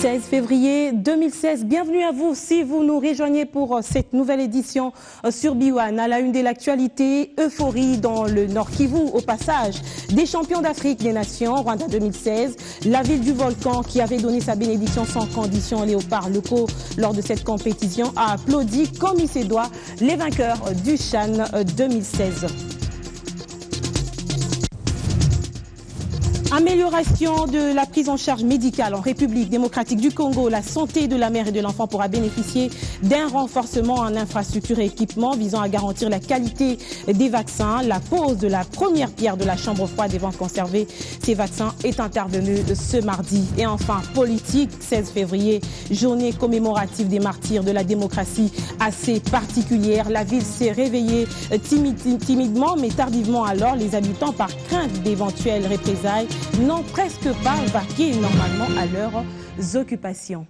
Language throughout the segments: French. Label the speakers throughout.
Speaker 1: 16 février 2016. Bienvenue à vous si vous nous rejoignez pour cette nouvelle édition sur B1. À la une de l'actualité, euphorie dans le Nord Kivu au passage des champions d'Afrique des Nations, Rwanda 2016. La ville du volcan qui avait donné sa bénédiction sans condition aux léopards locaux lors de cette compétition a applaudi comme il se doit les vainqueurs du CHAN 2016. Amélioration de la prise en charge médicale en République démocratique du Congo. La santé de la mère et de l'enfant pourra bénéficier d'un renforcement en infrastructures et équipements visant à garantir la qualité des vaccins. La pose de la première pierre de la chambre froide des ventes conservées ces vaccins est intervenue ce mardi. Et enfin, politique, 16 février, journée commémorative des martyrs de la démocratie assez particulière. La ville s'est réveillée timidement mais tardivement alors. Les habitants, par crainte d'éventuelles représailles, n'ont presque pas vaqué normalement à leurs occupations.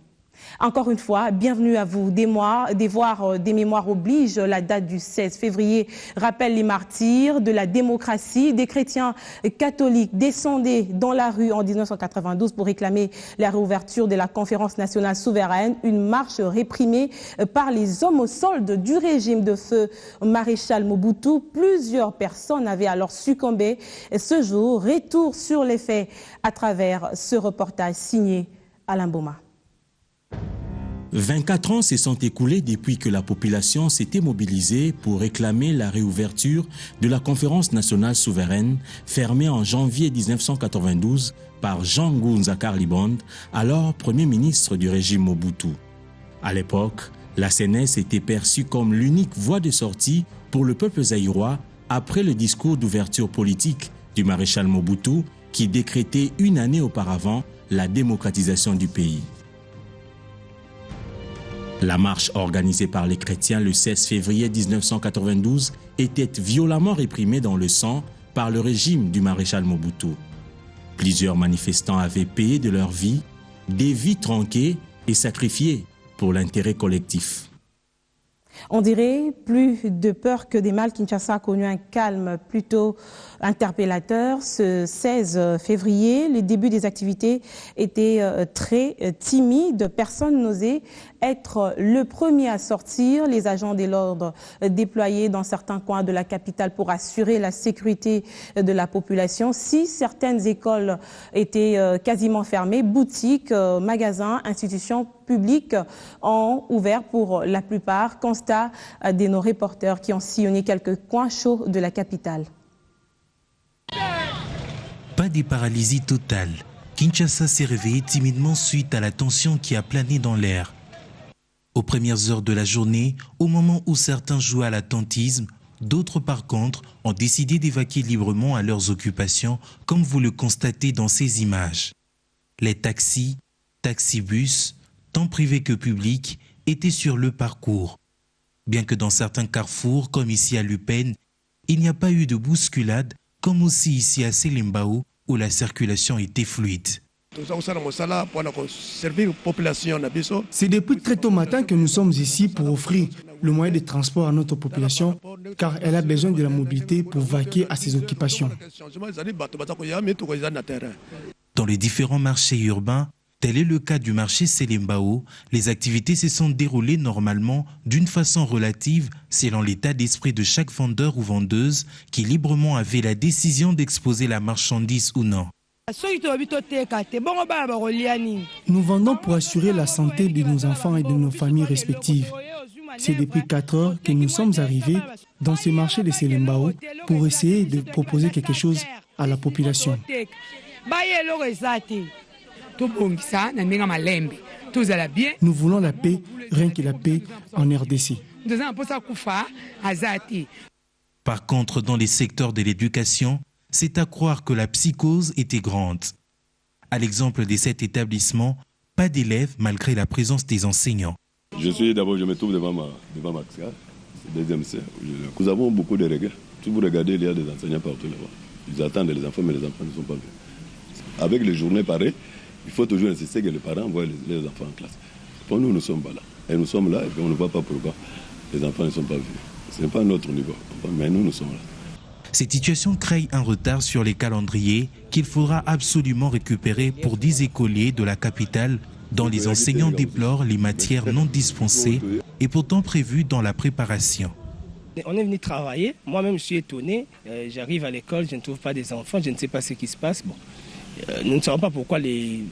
Speaker 1: Encore une fois, bienvenue à vous. Des mémoires obligent. La date du 16 février rappelle les martyrs de la démocratie. Des chrétiens catholiques descendaient dans la rue en 1992 pour réclamer la réouverture de la conférence nationale souveraine. Une marche réprimée par les hommes au solde du régime de feu maréchal Mobutu. Plusieurs personnes avaient alors succombé ce jour. Retour sur les faits à travers ce reportage signé Alain Boma.
Speaker 2: 24 ans se sont écoulés depuis que la population s'était mobilisée pour réclamer la réouverture de la conférence nationale souveraine fermée en janvier 1992 par Jean Ngunza Karliband, alors Premier ministre du régime Mobutu. À l'époque, la CNS était perçue comme l'unique voie de sortie pour le peuple zaïrois après le discours d'ouverture politique du maréchal Mobutu qui décrétait une année auparavant la démocratisation du pays. La marche organisée par les chrétiens le 16 février 1992 était violemment réprimée dans le sang par le régime du maréchal Mobutu. Plusieurs manifestants avaient payé de leur vie, des vies tronquées et sacrifiées pour l'intérêt collectif.
Speaker 1: On dirait plus de peur que des mal. Kinshasa a connu un calme plutôt interpellateur. Ce 16 février, les débuts des activités étaient très timides. Personne n'osait être le premier à sortir. Les agents de l'ordre déployés dans certains coins de la capitale pour assurer la sécurité de la population. Si certaines écoles étaient quasiment fermées, boutiques, magasins, institutions publiques ont ouvert pour la plupart. Constat de nos reporters qui ont sillonné quelques coins chauds de la capitale.
Speaker 3: Pas de paralysie totale. Kinshasa s'est réveillé timidement suite à la tension qui a plané dans l'air. Aux premières heures de la journée, au moment où certains jouaient à l'attentisme, d'autres par contre ont décidé d'évacuer librement à leurs occupations, comme vous le constatez dans ces images. Les taxis, taxibus, tant privés que publics, étaient sur le parcours. Bien que dans certains carrefours, comme ici à Lupène, il n'y a pas eu de bousculade, comme aussi ici à Selimbao, où la circulation était fluide.
Speaker 4: C'est depuis très tôt matin que nous sommes ici pour offrir le moyen de transport à notre population, car elle a besoin de la mobilité pour vaquer à ses occupations.
Speaker 3: Dans les différents marchés urbains, tel est le cas du marché Selimbao, les activités se sont déroulées normalement d'une façon relative selon l'état d'esprit de chaque vendeur ou vendeuse qui librement avait la décision d'exposer la marchandise ou non.
Speaker 4: Nous vendons pour assurer la santé de nos enfants et de nos familles respectives. C'est depuis 4 heures que nous sommes arrivés dans ce marché de Selimbao pour essayer de proposer quelque chose à la population. Nous voulons la paix, rien que la paix en RDC.
Speaker 3: Par contre, dans les secteurs de l'éducation, c'est à croire que la psychose était grande. À l'exemple de cet établissement, pas d'élèves malgré la présence des enseignants.
Speaker 5: Je me trouve devant ma classe, deuxième C. Nous avons beaucoup de regrets. Si vous regardez, il y a des enseignants partout là-bas. Ils attendent les enfants, mais les enfants ne sont pas venus. Avec les journées pareilles, il faut toujours insister que les parents voient les enfants en classe. Pour nous, nous sommes pas là. Et nous sommes là et on ne voit pas pourquoi les enfants ne sont pas venus. Ce n'est pas notre niveau, mais nous sommes là.
Speaker 3: Cette situation crée un retard sur les calendriers qu'il faudra absolument récupérer pour 10 écoliers de la capitale dont les enseignants déplorent les matières non dispensées et pourtant prévues dans la préparation.
Speaker 6: On est venu travailler, moi-même je suis étonné, j'arrive à l'école, je ne trouve pas des enfants, je ne sais pas ce qui se passe. Bon. Nous ne savons pas pourquoi les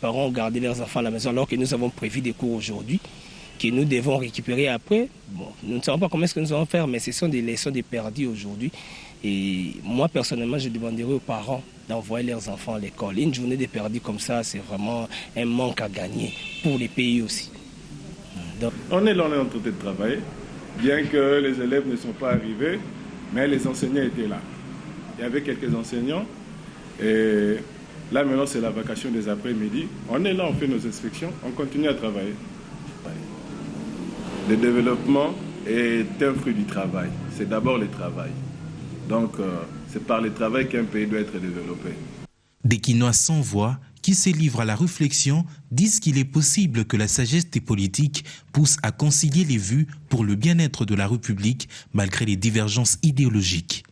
Speaker 6: parents ont gardé leurs enfants à la maison alors que nous avons prévu des cours aujourd'hui que nous devons récupérer après. Bon, nous ne savons pas comment est-ce que nous allons faire, mais ce sont des leçons de perdus aujourd'hui. Et moi, personnellement, je demanderai aux parents d'envoyer leurs enfants à l'école. Une journée de perdus comme ça, c'est vraiment un manque à gagner pour les pays aussi. Donc...
Speaker 7: On est là, on est en train de travailler, bien que les élèves ne sont pas arrivés, mais les enseignants étaient là. Il y avait quelques enseignants et là maintenant c'est la vacation des après-midi. On est là, on fait nos inspections, on continue à travailler. Le développement est un fruit du travail. C'est d'abord le travail. Donc, c'est par le travail qu'un pays doit être développé.
Speaker 3: Des Quinois sans voix qui se livrent à la réflexion disent qu'il est possible que la sagesse des politiques pousse à concilier les vues pour le bien-être de la République malgré les divergences idéologiques.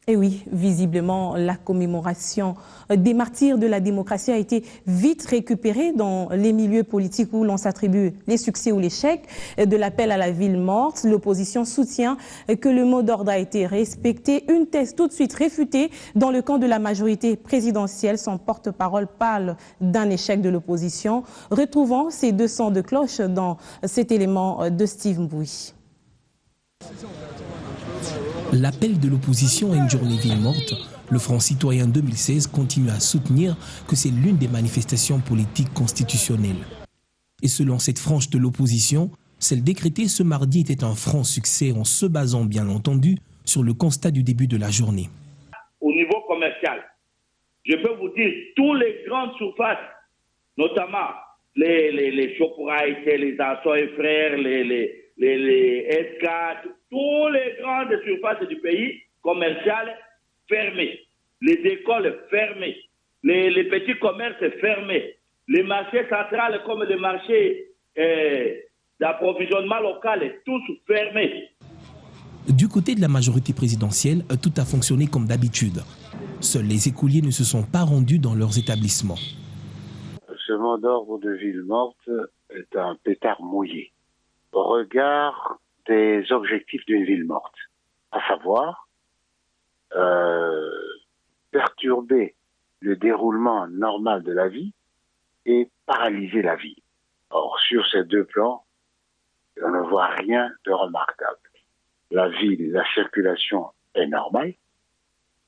Speaker 1: Et oui, visiblement, la commémoration des martyrs de la démocratie a été vite récupérée dans les milieux politiques où l'on s'attribue les succès ou l'échec de l'appel à la ville morte. L'opposition soutient que le mot d'ordre a été respecté. Une thèse tout de suite réfutée dans le camp de la majorité présidentielle. Son porte-parole parle d'un échec de l'opposition. Retrouvons ces deux sons de cloche dans cet élément de Steve Mbouy.
Speaker 8: L'appel de l'opposition à une journée ville morte, le Front citoyen 2016 continue à soutenir que c'est l'une des manifestations politiques constitutionnelles. Et selon cette frange de l'opposition, celle décrétée ce mardi était un franc succès en se basant bien entendu sur le constat du début de la journée.
Speaker 9: Au niveau commercial, je peux vous dire, tous les grandes surfaces, notamment les Shoprite, les Anso et Frères, les S4, toutes les grandes surfaces du pays commerciales fermées, les écoles fermées, les petits commerces fermés, les marchés centrales comme les marchés d'approvisionnement local, tous fermés.
Speaker 8: Du côté de la majorité présidentielle, tout a fonctionné comme d'habitude. Seuls les écoliers ne se sont pas rendus dans leurs établissements.
Speaker 10: Ce mot d'ordre de ville morte est un pétard mouillé au regard des objectifs d'une ville morte, à savoir perturber le déroulement normal de la vie et paralyser la vie. Or, sur ces deux plans, on ne voit rien de remarquable. La ville, la circulation est normale,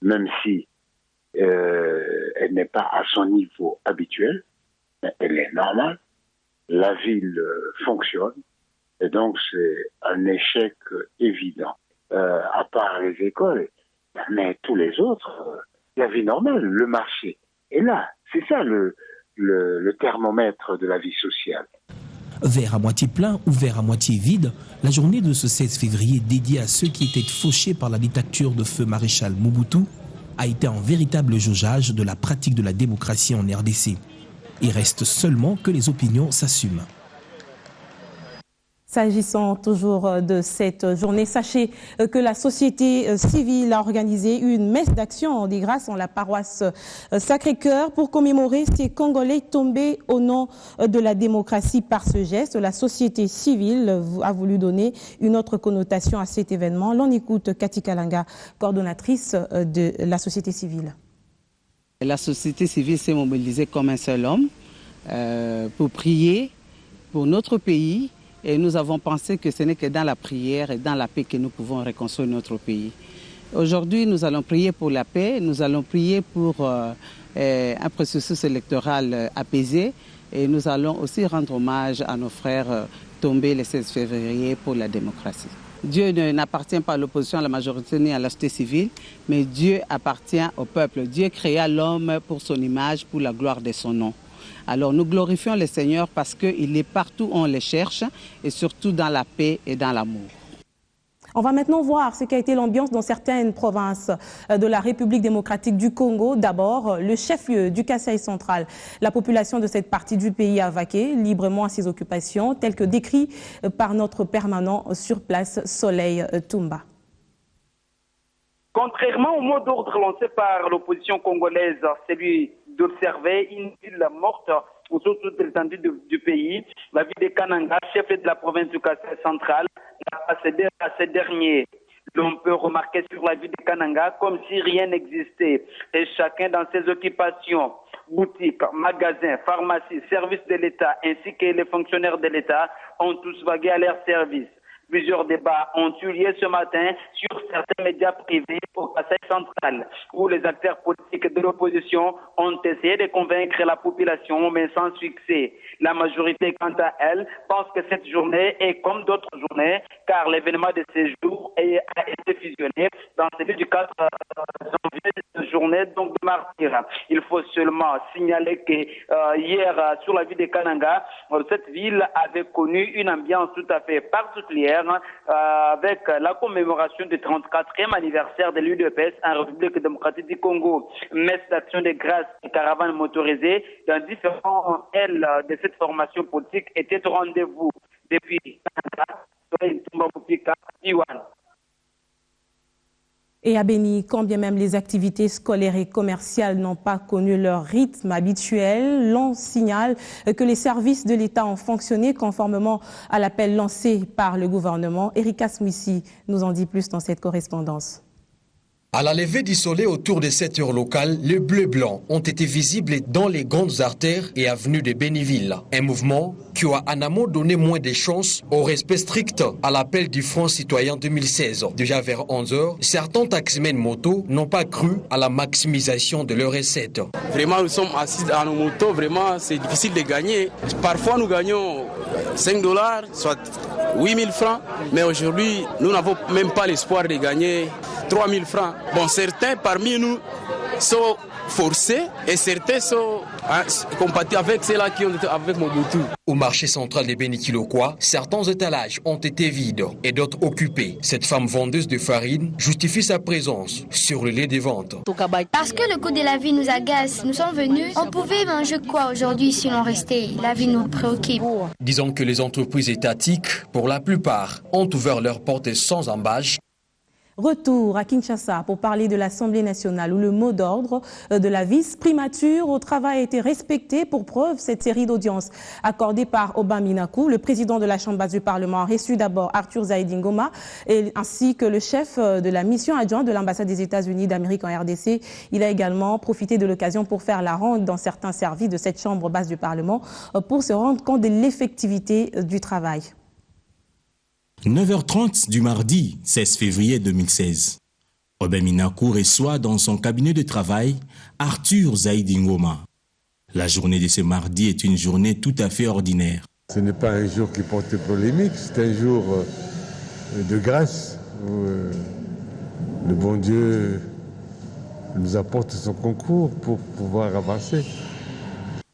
Speaker 10: même si elle n'est pas à son niveau habituel, mais elle est normale. La ville fonctionne. Et donc, c'est un échec évident. À part les écoles, mais tous les autres, la vie normale, le marché est là. C'est ça le thermomètre de la vie sociale.
Speaker 8: Verre à moitié plein ou verre à moitié vide, la journée de ce 16 février dédiée à ceux qui étaient fauchés par la dictature de feu maréchal Mobutu a été un véritable jaugeage de la pratique de la démocratie en RDC. Il reste seulement que les opinions s'assument.
Speaker 1: S'agissant toujours de cette journée, sachez que la société civile a organisé une messe d'action des grâces en la paroisse Sacré-Cœur pour commémorer ces Congolais tombés au nom de la démocratie. Par ce geste, la société civile a voulu donner une autre connotation à cet événement. L'on écoute Cathy Kalanga, coordonnatrice de la société civile.
Speaker 11: La société civile s'est mobilisée comme un seul homme pour prier pour notre pays. Et nous avons pensé que ce n'est que dans la prière et dans la paix que nous pouvons reconstruire notre pays. Aujourd'hui, nous allons prier pour la paix, nous allons prier pour un processus électoral apaisé et nous allons aussi rendre hommage à nos frères tombés le 16 février pour la démocratie. Dieu n'appartient pas à l'opposition, à la majorité ni à la société civile, mais Dieu appartient au peuple. Dieu créa l'homme pour son image, pour la gloire de son nom. Alors nous glorifions le Seigneur parce qu'il est partout où on le cherche et surtout dans la paix et dans l'amour.
Speaker 1: On va maintenant voir ce qu'a été l'ambiance dans certaines provinces de la République démocratique du Congo. D'abord, le chef-lieu du Kasaï central. La population de cette partie du pays a vaqué librement à ses occupations, telles que décrit par notre permanent sur place, Soleil Toumba.
Speaker 12: Contrairement au mot d'ordre lancé par l'opposition congolaise, celui d'observer une ville morte sur toute l'étendue du pays. La ville de Kananga, chef de la province du Kasaï central, n'a pas cédé à ces derniers. L'on peut remarquer sur la ville de Kananga comme si rien n'existait. Et chacun dans ses occupations, boutiques, magasins, pharmacies, services de l'État, ainsi que les fonctionnaires de l'État, ont tous vagué à leur service. Plusieurs débats ont eu lieu ce matin sur certains médias privés au Kasaï central, où les acteurs politiques de l'opposition ont essayé de convaincre la population, mais sans succès. La majorité, quant à elle, pense que cette journée est comme d'autres journées, car l'événement de ces jours a été fusionné dans celui du 4 janvier, journée donc de martyr. Il faut seulement signaler que hier, sur la ville de Kananga, cette ville avait connu une ambiance tout à fait particulière, avec la commémoration du 34e anniversaire de l'UDPS en République démocratique du Congo. Messe d'action de grâce et caravanes motorisées dans différents ailes de cette formation politique étaient au rendez-vous. Depuis
Speaker 1: Et à Béni, quand bien même les activités scolaires et commerciales n'ont pas connu leur rythme habituel, l'on signale que les services de l'État ont fonctionné conformément à l'appel lancé par le gouvernement. Erika Smouissi nous en dit plus dans cette correspondance.
Speaker 13: À la levée du soleil autour de 7 heures locales, les bleus blancs ont été visibles dans les grandes artères et avenues de Béniville. Un mouvement qui a en amont donné moins de chances au respect strict à l'appel du Front citoyen 2016. Déjà vers 11 heures, certains taximens motos n'ont pas cru à la maximisation de leurs recettes.
Speaker 14: Vraiment, nous sommes assis à nos motos, vraiment c'est difficile de gagner. Parfois nous gagnons $5, soit 8 000 francs, mais aujourd'hui nous n'avons même pas l'espoir de gagner 3 000 francs. Bon, certains parmi nous sont forcés et certains sont compatibles avec ceux-là qui ont été avec Mobutu.
Speaker 13: Au marché central de Béni-Kilokwa, certains étalages ont été vides et d'autres occupés. Cette femme vendeuse de farine justifie sa présence sur le lieu des ventes.
Speaker 15: Parce que le coût de la vie nous agace, nous sommes venus. On pouvait manger quoi aujourd'hui si l'on restait? La vie nous préoccupe.
Speaker 13: Disons que les entreprises étatiques, pour la plupart, ont ouvert leurs portes sans embâche.
Speaker 1: Retour à Kinshasa pour parler de l'Assemblée nationale où le mot d'ordre de la vice-primature au travail a été respecté. Pour preuve, cette série d'audiences accordée par Obama Minakou, le président de la Chambre basse du Parlement, a reçu d'abord Arthur Zaïdi Ngoma ainsi que le chef de la mission adjointe de l'ambassade des États-Unis d'Amérique en RDC. Il a également profité de l'occasion pour faire la ronde dans certains services de cette Chambre basse du Parlement pour se rendre compte de l'effectivité du travail.
Speaker 2: 9h30 du mardi 16 février 2016. Obama Minakou reçoit dans son cabinet de travail Arthur Zaïdi Ngoma. La journée de ce mardi est une journée tout à fait ordinaire.
Speaker 16: Ce n'est pas un jour qui porte polémique, c'est un jour de grâce où le bon Dieu nous apporte son concours pour pouvoir avancer.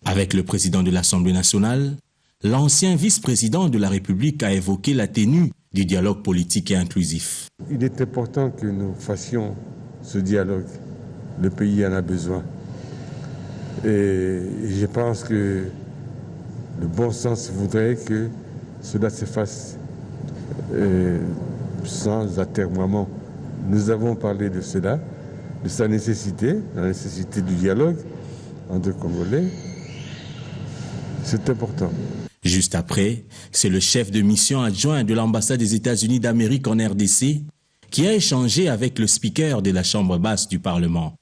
Speaker 2: Avec le président de l'Assemblée nationale, l'ancien vice-président de la République a évoqué la tenue du dialogue politique et inclusif.
Speaker 16: Il est important que nous fassions ce dialogue. Le pays en a besoin. Et je pense que le bon sens voudrait que cela se fasse sans atermoiement. Nous avons parlé de cela, de sa nécessité, la nécessité du dialogue entre Congolais. C'est important.
Speaker 2: Juste après, c'est le chef de mission adjoint de l'ambassade des États-Unis d'Amérique en RDC qui a échangé avec le speaker de la Chambre basse du Parlement.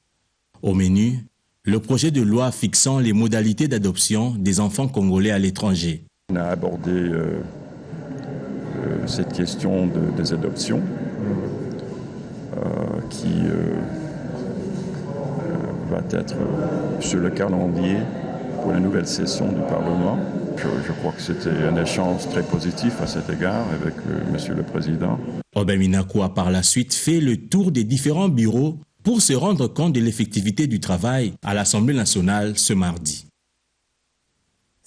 Speaker 2: Au menu, le projet de loi fixant les modalités d'adoption des enfants congolais à l'étranger.
Speaker 17: On a abordé cette question des adoptions qui va être sur le calendrier pour la nouvelle session du Parlement. Je crois que c'était un échange très positif à cet égard avec Monsieur le Président.
Speaker 2: Obama Minakou a par la suite fait le tour des différents bureaux pour se rendre compte de l'effectivité du travail à l'Assemblée nationale ce mardi.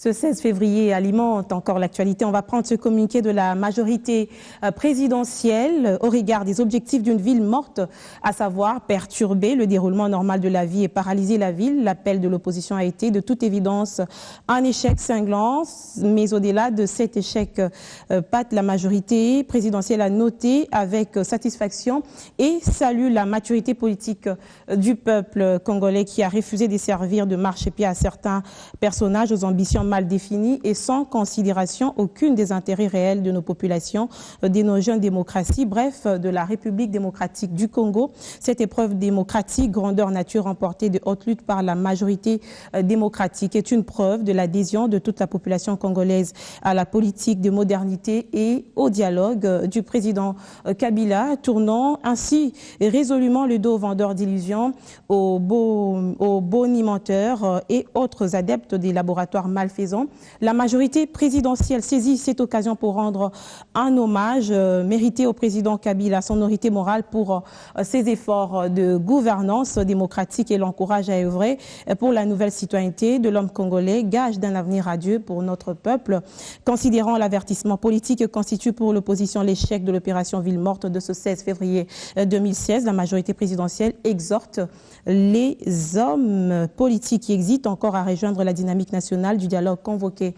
Speaker 1: Ce 16 février alimente encore l'actualité. On va prendre ce communiqué de la majorité présidentielle au regard des objectifs d'une ville morte, à savoir perturber le déroulement normal de la vie et paralyser la ville. L'appel de l'opposition a été de toute évidence un échec cinglant, mais au-delà de cet échec, la majorité présidentielle a noté avec satisfaction et salue la maturité politique du peuple congolais qui a refusé de servir de marchepied à certains personnages aux ambitions mal définie et sans considération aucune des intérêts réels de nos populations, de nos jeunes démocraties, bref, de la République démocratique du Congo. Cette épreuve démocratique, grandeur nature remportée de haute lutte par la majorité démocratique, est une preuve de l'adhésion de toute la population congolaise à la politique de modernité et au dialogue du président Kabila, tournant ainsi résolument le dos aux vendeurs d'illusions, aux bonimenteurs et autres adeptes des laboratoires malfaisants. La majorité présidentielle saisit cette occasion pour rendre un hommage mérité au président Kabila, son autorité morale pour ses efforts de gouvernance démocratique et l'encourage à œuvrer pour la nouvelle citoyenneté de l'homme congolais, gage d'un avenir radieux pour notre peuple. Considérant l'avertissement politique que constitue pour l'opposition l'échec de l'opération Ville morte de ce 16 février 2016, la majorité présidentielle exhorte les hommes politiques qui hésitent encore à rejoindre la dynamique nationale du dialogue convoqué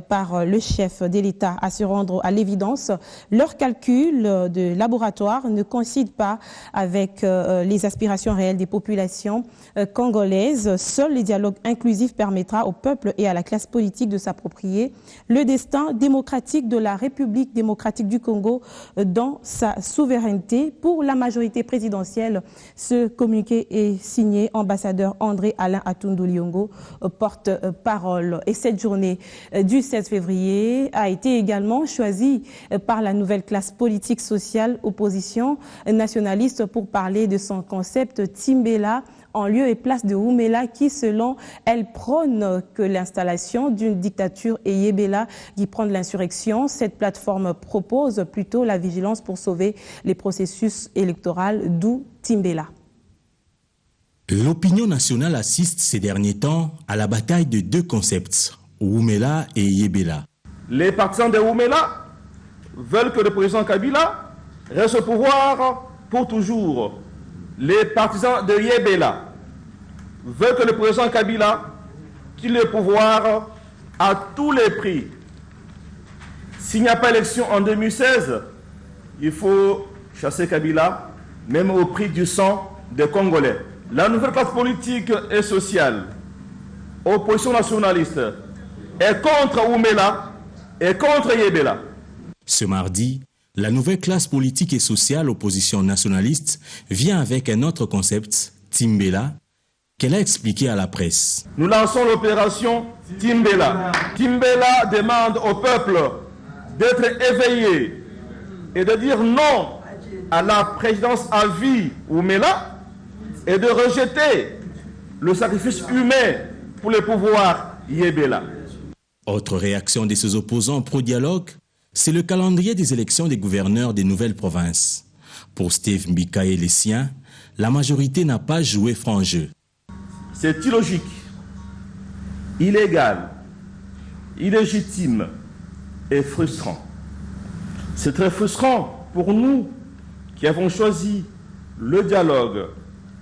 Speaker 1: par le chef de l'État à se rendre à l'évidence. Leurs calculs de laboratoire ne coïncident pas avec les aspirations réelles des populations congolaises. Seul le dialogue inclusif permettra au peuple et à la classe politique de s'approprier le destin démocratique de la République démocratique du Congo dans sa souveraineté. Pour la majorité présidentielle, ce communiqué est signé ambassadeur André Alain Atundu Liongo, porte-parole. Et cette journée du 16 février a été également choisie par la nouvelle classe politique sociale opposition nationaliste pour parler de son concept Timbela, en lieu et place de Oumela, qui, selon elle, prône que l'installation d'une dictature et Yébéla qui prend de l'insurrection. Cette plateforme propose plutôt la vigilance pour sauver les processus électoraux, d'où Timbela.
Speaker 2: L'opinion nationale assiste ces derniers temps à la bataille de deux concepts, Oumela et Yébéla.
Speaker 18: Les partisans de Oumela veulent que le président Kabila reste au pouvoir pour toujours. Les partisans de Yébéla veulent que le président Kabila quitte le pouvoir à tous les prix. S'il n'y a pas élection en 2016, il faut chasser Kabila, même au prix du sang des Congolais. La nouvelle classe politique et sociale, opposition nationaliste, est contre Oumela et contre Yébéla.
Speaker 2: Ce mardi, la nouvelle classe politique et sociale, opposition nationaliste, vient avec un autre concept, Timbela, qu'elle a expliqué à la presse.
Speaker 18: Nous lançons l'opération Timbela. Timbela demande au peuple d'être éveillé et de dire non à la présidence à vie Oumela et de rejeter le sacrifice humain pour le pouvoir Yébéla.
Speaker 2: Autre réaction de ses opposants pro-dialogue, c'est le calendrier des élections des gouverneurs des nouvelles provinces. Pour Steve Mbika et les siens, la majorité n'a pas joué franc jeu.
Speaker 18: C'est illogique, illégal, illégitime et frustrant. C'est très frustrant pour nous qui avons choisi le dialogue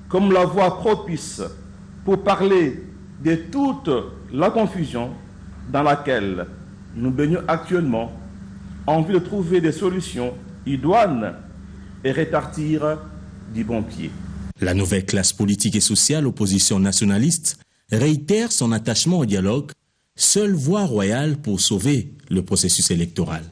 Speaker 18: comme la voie propice pour parler de toute la confusion dans laquelle nous baignons actuellement, en vue de trouver des solutions idoines et répartir du bon pied.
Speaker 2: La nouvelle classe politique et sociale, opposition nationaliste, réitère son attachement au dialogue, seule voie royale pour sauver le processus électoral.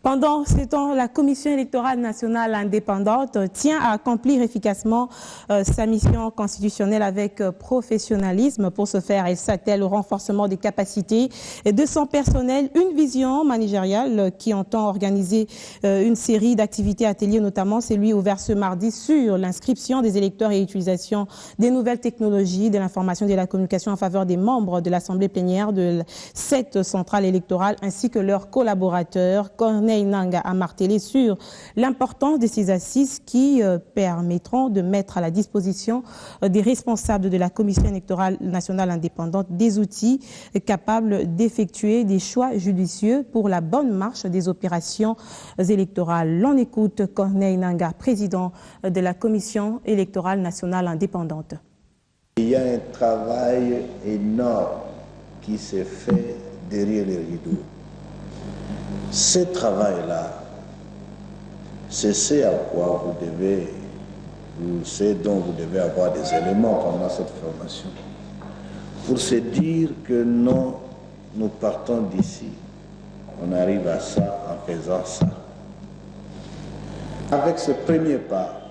Speaker 1: Pendant ce temps, la Commission électorale nationale indépendante tient à accomplir efficacement sa mission constitutionnelle avec professionnalisme. Pour ce faire, elle s'attelle au renforcement des capacités de son personnel, une vision managériale qui entend organiser une série d'activités ateliers, notamment celui ouvert ce mardi sur l'inscription des électeurs et l'utilisation des nouvelles technologies de l'information et de la communication en faveur des membres de l'Assemblée plénière de cette centrale électorale ainsi que leurs collaborateurs. Corneille Nangaa a martelé sur l'importance de ces assises qui permettront de mettre à la disposition des responsables de la Commission électorale nationale indépendante des outils capables d'effectuer des choix judicieux pour la bonne marche des opérations électorales. L'on écoute Corneille Nangaa, président de la Commission électorale nationale indépendante.
Speaker 19: Il y a un travail énorme qui s'est fait derrière les rideaux. Ce travail-là, c'est ce à quoi c'est dont vous devez avoir des éléments pendant cette formation. pour se dire que non, nous partons d'ici, on arrive à ça en faisant ça. Avec ce premier pas,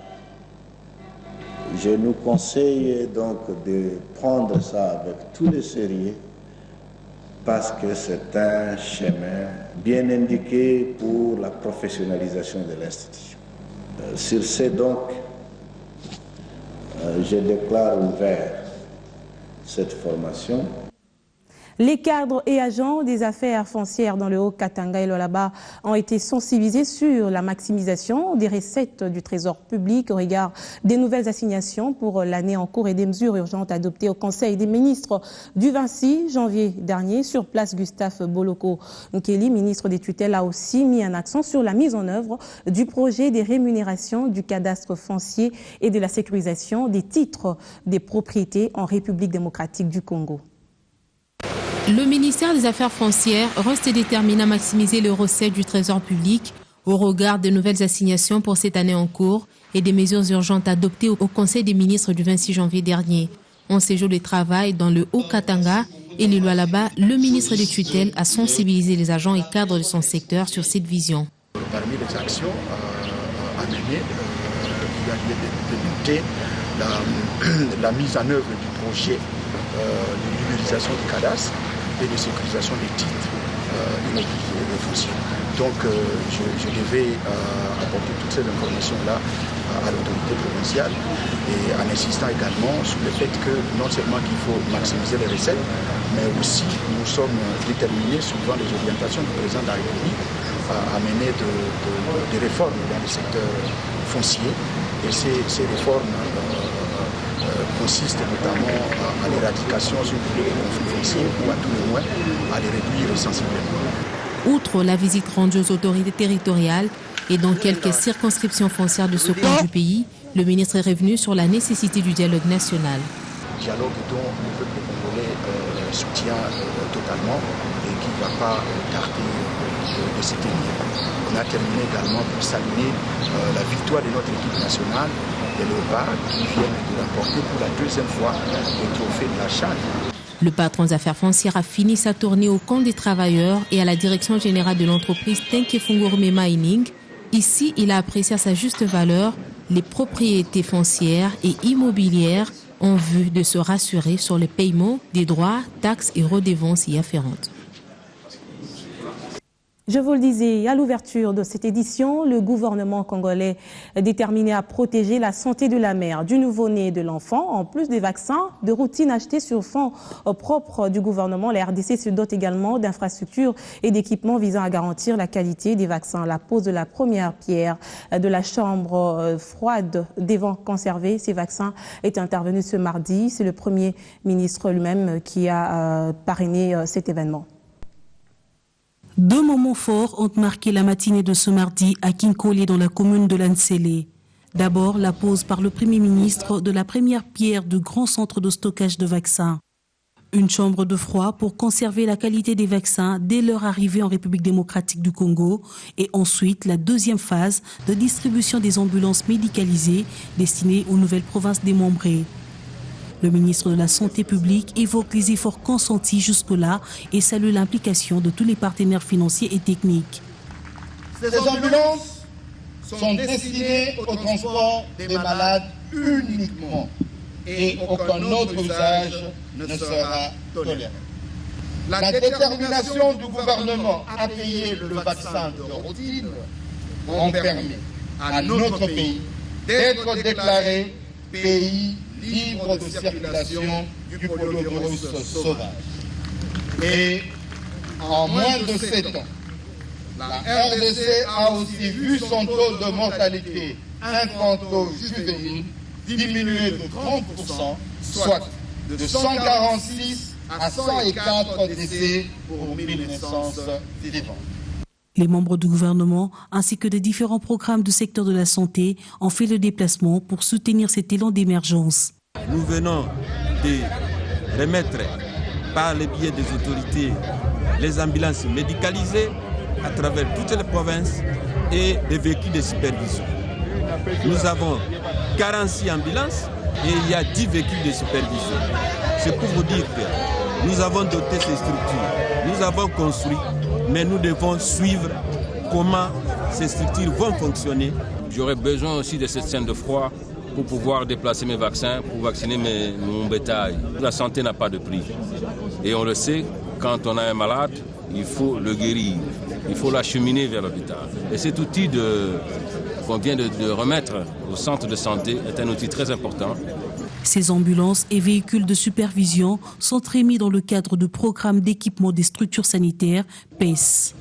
Speaker 19: je nous conseille donc de prendre ça avec tout le sérieux parce que c'est un chemin bien indiqué pour la professionnalisation de l'institution. Sur ce donc, je déclare ouvert cette formation.
Speaker 1: Les cadres et agents des affaires foncières dans le Haut-Katanga et le Lualaba ont été sensibilisés sur la maximisation des recettes du trésor public au regard des nouvelles assignations pour l'année en cours et des mesures urgentes adoptées au Conseil des ministres du 26 janvier dernier. Sur place, Gustave Boloko Nkeli, ministre des tutelles, a aussi mis un accent sur la mise en œuvre du projet des rémunérations du cadastre foncier et de la sécurisation des titres des propriétés en République démocratique du Congo.
Speaker 20: Le ministère des Affaires foncières reste déterminé à maximiser les recettes du trésor public au regard des nouvelles assignations pour cette année en cours et des mesures urgentes adoptées au Conseil des ministres du 26 janvier dernier. En séjour de travail dans le Haut-Katanga et le Lualaba, le ministre des tutelles a sensibilisé les agents et cadres de son secteur sur cette vision.
Speaker 21: Parmi les actions à mener, il y a lieu de noter la mise en œuvre du projet de numérisation du cadastre et de sécurisation des titres immobiliers et fonciers. Donc je devais apporter toutes ces informations-là à l'autorité provinciale et en insistant également sur le fait que non seulement qu'il faut maximiser les recettes, mais aussi nous sommes déterminés, suivant les orientations du président de la République, à mener des réformes dans le secteur foncier. Et ces réformes consiste notamment à l'éradication sur les conflits fonciers ou à tout le moins à les réduire sensiblement.
Speaker 20: Outre la visite rendue aux autorités territoriales et dans quelques circonscriptions foncières de ce coin du pays, le ministre est revenu sur la nécessité du dialogue national.
Speaker 21: Dialogue dont le peuple congolais soutient totalement et qui ne va pas tarder de se tenir. On a terminé également pour saluer la victoire de notre équipe nationale et le Léopard qui viennent de remporter pour la deuxième fois le trophée de la CHAN.
Speaker 20: Le patron des affaires foncières a fini sa tournée au camp des travailleurs et à la direction générale de l'entreprise Tenke-Fungurume Mining. Ici, il a apprécié à sa juste valeur les propriétés foncières et immobilières en vue de se rassurer sur le paiement des droits, taxes et redevances y afférentes.
Speaker 1: Je vous le disais, à l'ouverture de cette édition, le gouvernement congolais est déterminé à protéger la santé de la mère, du nouveau-né et de l'enfant. En plus des vaccins de routine achetés sur fonds propres du gouvernement, la RDC se dote également d'infrastructures et d'équipements visant à garantir la qualité des vaccins. La pose de la première pierre de la chambre froide devant conserver ces vaccins est intervenue ce mardi. C'est le Premier ministre lui-même qui a parrainé cet événement.
Speaker 22: Deux moments forts ont marqué la matinée de ce mardi à Kinkole dans la commune de Lansele. D'abord, la pose par le Premier ministre de la première pierre du grand centre de stockage de vaccins. Une chambre de froid pour conserver la qualité des vaccins dès leur arrivée en République démocratique du Congo et ensuite la deuxième phase de distribution des ambulances médicalisées destinées aux nouvelles provinces démembrées. Le ministre de la Santé publique évoque les efforts consentis jusque-là et salue l'implication de tous les partenaires financiers et techniques.
Speaker 23: Ces ambulances sont destinées au transport des malades uniquement et aucun autre usage ne sera toléré. La détermination du gouvernement à payer le vaccin de routine ont permis à notre pays d'être déclaré pays libre de circulation du poliovirus sauvage. Et en moins de 7 ans, la RDC a aussi vu son taux de mortalité infanto-juvénile diminuer de 30%, soit de 146 à 104 décès pour 1000 naissances vivantes.
Speaker 22: Les membres du gouvernement ainsi que des différents programmes du secteur de la santé ont fait le déplacement pour soutenir cet élan d'émergence.
Speaker 24: Nous venons de remettre par le biais des autorités les ambulances médicalisées à travers toutes les provinces et des véhicules de supervision. Nous avons 46 ambulances et il y a 10 véhicules de supervision. C'est pour vous dire que nous avons doté ces structures, nous avons construit, mais nous devons suivre comment ces structures vont fonctionner.
Speaker 4: J'aurais besoin aussi de cette scène de froid pour pouvoir déplacer mes vaccins, pour vacciner mon bétail. La santé n'a pas de prix. Et on le sait, quand on a un malade, il faut le guérir, il faut l'acheminer vers l'hôpital. Et cet outil qu'on vient de remettre au centre de santé est un outil très important.
Speaker 22: Ces ambulances et véhicules de supervision sont émis dans le cadre du programme d'équipement des structures sanitaires PES.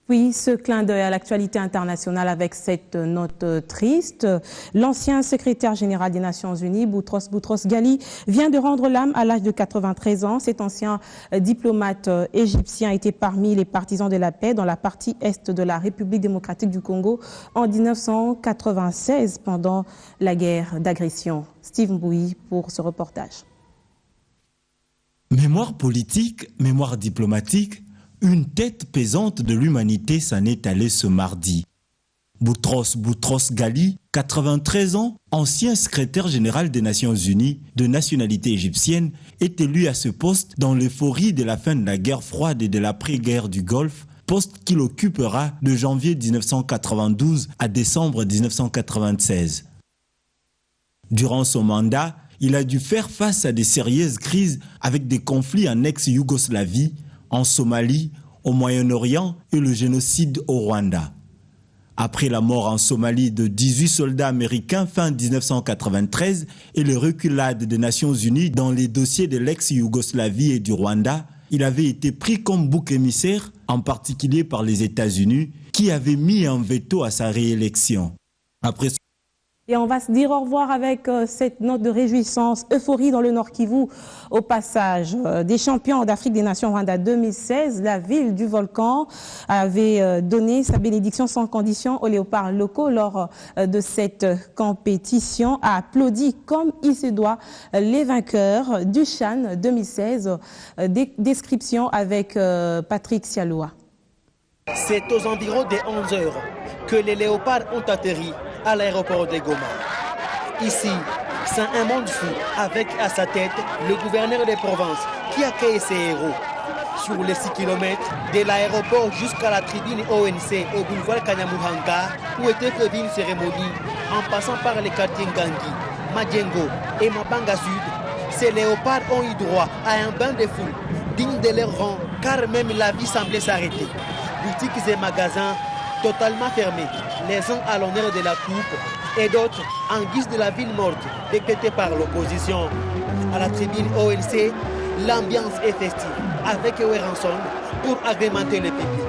Speaker 1: Oui, ce clin d'œil à l'actualité internationale avec cette note triste. L'ancien secrétaire général des Nations Unies, Boutros Ghali, vient de rendre l'âme à l'âge de 93 ans. Cet ancien diplomate égyptien était parmi les partisans de la paix dans la partie est de la République démocratique du Congo en 1996 pendant la guerre d'agression. Steve Mbouyi pour ce reportage.
Speaker 2: Mémoire politique, mémoire diplomatique. Une tête pesante de l'humanité s'en est allée ce mardi. Boutros Ghali, 93 ans, ancien secrétaire général des Nations Unies de nationalité égyptienne, est élu à ce poste dans l'euphorie de la fin de la guerre froide et de l'après-guerre du Golfe, poste qu'il occupera de janvier 1992 à décembre 1996. Durant son mandat, il a dû faire face à de sérieuses crises avec des conflits en ex-Yougoslavie, en Somalie, au Moyen-Orient et le génocide au Rwanda. Après la mort en Somalie de 18 soldats américains fin 1993 et le reculade des Nations Unies dans les dossiers de l'ex-Yougoslavie et du Rwanda, il avait été pris comme bouc émissaire, en particulier par les États-Unis, qui avaient mis un veto à sa réélection. Après
Speaker 1: Et on va se dire au revoir avec cette note de réjouissance, euphorie dans le Nord Kivu. Au passage des champions d'Afrique des Nations Rwanda 2016, la ville du volcan avait donné sa bénédiction sans condition aux léopards locaux lors de cette compétition, a applaudi comme il se doit les vainqueurs du Chan 2016. Description avec Patrick Sialoa.
Speaker 5: C'est aux environs des 11 heures que les léopards ont atterri à l'aéroport de Goma. Ici, c'est un monde fou avec à sa tête le gouverneur des provinces qui accueille ses héros. Sur les 6 km de l'aéroport jusqu'à la tribune ONC au boulevard Kanyamuhanga où était prévue une cérémonie en passant par les quartiers Ngangi, Madjengo et Mabanga Sud, ces léopards ont eu droit à un bain de foule digne de leur rang car même la vie semblait s'arrêter. Boutiques et magasins totalement fermés, les uns à l'honneur de la coupe et d'autres en guise de la ville morte décrétée par l'opposition. À la tribune ONC, l'ambiance est festive avec Weranson pour agrémenter le public.